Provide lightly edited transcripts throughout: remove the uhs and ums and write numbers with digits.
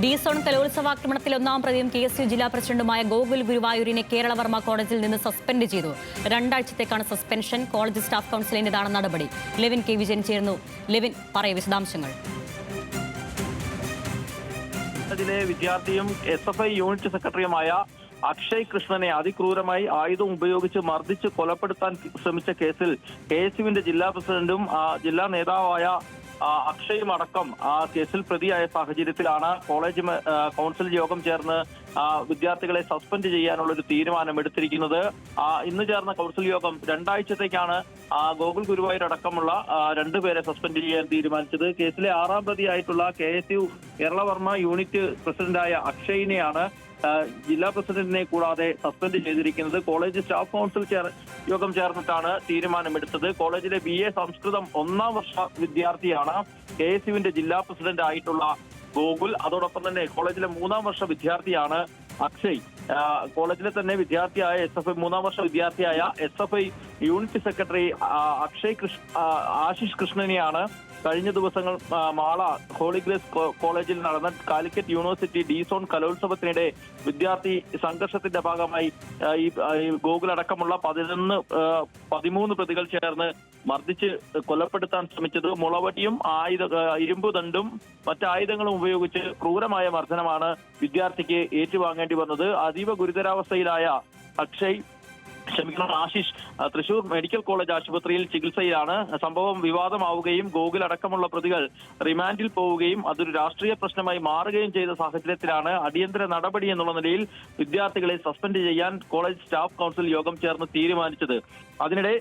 D-zone കലോത്സവാക്രമണത്തിൽ ഒന്നാം പ്രതിയും KSU ജില്ലാ പ്രസിഡന്റുമായ ഗോകുൽ ഗുരുവായൂരിനെ കേരളവർമ്മ കോളേജിൽ നിന്ന് സസ്പെൻഡ് ചെയ്തു. 2 ആഴ്ചത്തേക്കാണ് സസ്പെൻഷൻ. കോളേജ് സ്റ്റാഫ് കൗൺസിലിന്റേതാണ് നടപടി. ലെവിൻ കെ വിജയൻ ചേർന്നു. ലെവിൻ, പറയൂ വിശദാംശങ്ങൾ. വിദ്യാർത്ഥിയും SFI യൂണിറ്റ് സെക്രട്ടറിയുമായ അക്ഷയ് കൃഷ്ണനെ അതിക്രൂരമായി ആയുധം ഉപയോഗിച്ച് മർദ്ദിച്ച് കൊലപ്പെടുത്താൻ ശ്രമിച്ച കേസിൽ KSUവിന്റെ ജില്ലാ പ്രസിഡന്റും ജില്ലാ നേതാവായ അക്ഷയും അടക്കം കേസിൽ പ്രതിയായ സാഹചര്യത്തിലാണ് കോളേജ് കൗൺസിൽ യോഗം ചേർന്ന് വിദ്യാർത്ഥികളെ സസ്പെൻഡ് ചെയ്യാനുള്ള ഒരു തീരുമാനം എടുത്തിരിക്കുന്നത്. ഇന്ന് ചേർന്ന കൗൺസിൽ യോഗം 2 ആഴ്ചത്തേക്കാണ് ഗോകുൽ ഗുരുവായൂർ അടക്കമുള്ള 2 പേരെ സസ്പെൻഡ് ചെയ്യാൻ തീരുമാനിച്ചത്. കേസിലെ 6ാം പ്രതിയായിട്ടുള്ള KSU കേരളവർമ്മ യൂണിറ്റ് പ്രസിഡന്റായ അക്ഷയിനെയാണ് ജില്ലാ പ്രസിഡന്റിനെ കൂടാതെ സസ്പെൻഡ് ചെയ്തിരിക്കുന്നത്. കോളേജ് സ്റ്റാഫ് കൗൺസിൽ യോഗം ചേർന്നിട്ടാണ് തീരുമാനമെടുത്തത്. കോളേജിലെ BA സംസ്കൃതം 1ാം വർഷ വിദ്യാർത്ഥിയാണ് KSUവിന്റെ ജില്ലാ പ്രസിഡന്റ് ആയിട്ടുള്ള ഗോകുൽ. അതോടൊപ്പം തന്നെ കോളേജിലെ 3ാം വർഷ വിദ്യാർത്ഥിയാണ് അക്ഷയ്. കോളേജിലെ തന്നെ വിദ്യാർത്ഥിയായ SFI 3ാം വർഷ വിദ്യാർത്ഥിയായ SFI യൂണിറ്റ് സെക്രട്ടറി ആശിഷ് കൃഷ്ണനെയാണ് കഴിഞ്ഞ ദിവസങ്ങൾ മാള ഹോളി ഗ്രേസ് കോളേജിൽ നടന്ന കാലിക്കറ്റ് യൂണിവേഴ്സിറ്റി ഡി-സോൺ കലോത്സവത്തിനിടെ വിദ്യാർത്ഥി സംഘർഷത്തിന്റെ ഭാഗമായി ഈ ഗോകുൽ അടക്കമുള്ള 13 പ്രതികൾ ചേർന്ന് മർദ്ദിച്ച് കൊലപ്പെടുത്താൻ ശ്രമിച്ചത്. മുളവടിയും ഇരുമ്പ് ദണ്ടും മറ്റായുധങ്ങളും ഉപയോഗിച്ച് ക്രൂരമായ മർദ്ദനമാണ് വിദ്യാർത്ഥിക്ക് ഏറ്റുവാങ്ങേണ്ടി വന്നത്. അതീവ ഗുരുതരാവസ്ഥയിലായ ആശിഷ് തൃശൂർ മെഡിക്കൽ കോളേജ് ആശുപത്രിയിൽ ചികിത്സയിലാണ്. സംഭവം വിവാദമാവുകയും ഗോകുൽ അടക്കമുള്ള പ്രതികൾ റിമാൻഡിൽ പോവുകയും അതൊരു രാഷ്ട്രീയ പ്രശ്നമായി മാറുകയും ചെയ്ത സാഹചര്യത്തിലാണ് അടിയന്തര നടപടി എന്നുള്ള നിലയിൽ വിദ്യാർത്ഥികളെ സസ്പെൻഡ് ചെയ്യാൻ കോളേജ് സ്റ്റാഫ് കൗൺസിൽ യോഗം ചേർന്ന് തീരുമാനിച്ചത്. അതിനിടെ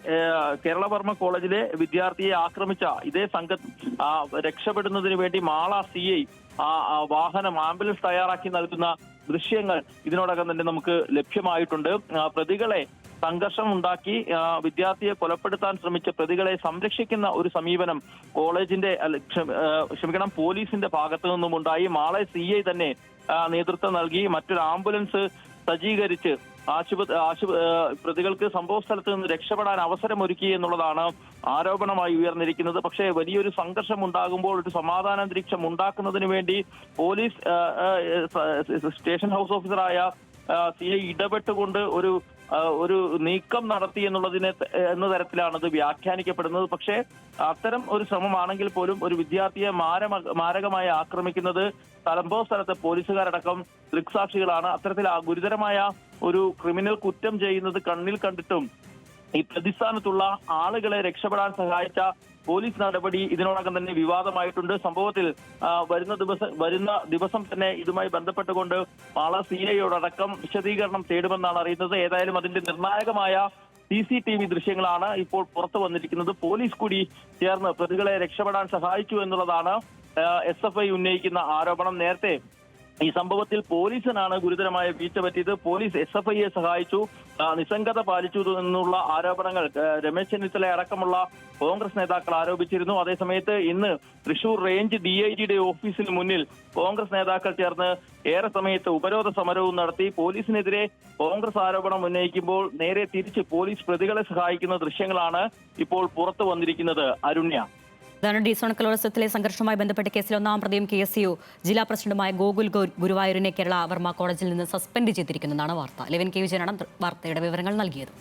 കേരളവർമ്മ കോളേജിലെ വിദ്യാർത്ഥിയെ ആക്രമിച്ച ഇതേ സംഘം രക്ഷപ്പെടുന്നതിന് വേണ്ടി മാള CI വാഹനം ആംബുലൻസ് തയ്യാറാക്കി നൽകുന്ന ദൃശ്യങ്ങൾ ഇതിനോടകം തന്നെ നമുക്ക് ലഭ്യമായിട്ടുണ്ട്. പ്രതികളെ സംഘർഷം ഉണ്ടാക്കി വിദ്യാർത്ഥിയെ കൊലപ്പെടുത്താൻ ശ്രമിച്ച പ്രതികളെ സംരക്ഷിക്കുന്ന ഒരു സമീപനം കോളേജിന്റെ പോലീസിന്റെ ഭാഗത്തു നിന്നും ഉണ്ടായി. മാളെ CI തന്നെ നേതൃത്വം നൽകി മറ്റൊരു ആംബുലൻസ് സജ്ജീകരിച്ച് പ്രതികൾക്ക് സംഭവ സ്ഥലത്ത് നിന്ന് രക്ഷപ്പെടാൻ അവസരമൊരുക്കി എന്നുള്ളതാണ് ആരോപണമായി ഉയർന്നിരിക്കുന്നത്. പക്ഷേ വലിയൊരു സംഘർഷം ഉണ്ടാകുമ്പോൾ ഒരു സമാധാനാന്തരീക്ഷം ഉണ്ടാക്കുന്നതിന് വേണ്ടി പോലീസ് സ്റ്റേഷൻ ഹൗസ് ഓഫീസറായ CI ഇടപെട്ടുകൊണ്ട് ഒരു നീക്കം നടത്തി എന്ന തരത്തിലാണത് വ്യാഖ്യാനിക്കപ്പെടുന്നത്. പക്ഷേ അത്തരം ഒരു ശ്രമമാണെങ്കിൽ പോലും ഒരു വിദ്യാർത്ഥിയെ മാരകമായി ആക്രമിക്കുന്നത് സംഭവ സ്ഥലത്തെ പോലീസുകാരടക്കം ദൃക്സാക്ഷികളാണ്. അത്തരത്തിൽ ഗുരുതരമായ ഒരു ക്രിമിനൽ കുറ്റം ചെയ്യുന്നത് കണ്ണിൽ കണ്ടിട്ടും ഈ പ്രതിസ്ഥാനത്തുള്ള ആളുകളെ രക്ഷപ്പെടാൻ സഹായിച്ച പോലീസ് നടപടി ഇതിനോടകം തന്നെ വിവാദമായിട്ടുണ്ട്. സംഭവത്തിൽ വരുന്ന ദിവസം തന്നെ ഇതുമായി ബന്ധപ്പെട്ടുകൊണ്ട് മാള CIയോടക്കം വിശദീകരണം തേടുമെന്നാണ് അറിയുന്നത്. ഏതായാലും അതിന്റെ നിർണായകമായ CCTV ദൃശ്യങ്ങളാണ് ഇപ്പോൾ പുറത്തു വന്നിരിക്കുന്നത്. പോലീസ് കൂടി ചേർന്ന് പ്രതികളെ രക്ഷപ്പെടാൻ സഹായിച്ചു എന്നുള്ളതാണ് SFI ഉന്നയിക്കുന്ന ആരോപണം. നേരത്തെ ഈ സംഭവത്തിൽ പോലീസിനാണ് ഗുരുതരമായ വീഴ്ച പറ്റിയത്. പോലീസ് SFIയെ സഹായിച്ചു, നിസ്സംഗത പാലിച്ചു എന്നുള്ള ആരോപണങ്ങൾ രമേശ് ചെന്നിത്തല അടക്കമുള്ള കോൺഗ്രസ് നേതാക്കൾ ആരോപിച്ചിരുന്നു. അതേസമയത്ത് ഇന്ന് തൃശൂർ റേഞ്ച് DIGയുടെ ഓഫീസിന് മുന്നിൽ കോൺഗ്രസ് നേതാക്കൾ ചേർന്ന് ഏറെ സമയത്ത് ഉപരോധ സമരവും നടത്തി. പോലീസിനെതിരെ കോൺഗ്രസ് ആരോപണം ഉന്നയിക്കുമ്പോൾ നേരെ തിരിച്ച് പോലീസ് പ്രതികളെ സഹായിക്കുന്ന ദൃശ്യങ്ങളാണ് ഇപ്പോൾ പുറത്തു വന്നിരിക്കുന്നത്. അരുണ്യ, ഇതാണ് ഡി-സോൺ കലോത്സവത്തിലെ സംഘർഷവുമായി ബന്ധപ്പെട്ട കേസിൽ 1ാം പ്രതിയും KSU ജില്ലാ പ്രസിഡന്റുമായ ഗോകുൽ ഗുരുവായൂരിനെ കേരളവർമ്മ കോളേജിൽ നിന്ന് സസ്പെൻഡ് ചെയ്തിരിക്കുന്നതാണ് വാർത്ത. ലെവിൻ കെ വിജയനാണ് വാർത്തയുടെ വിവരങ്ങൾ നൽകിയത്.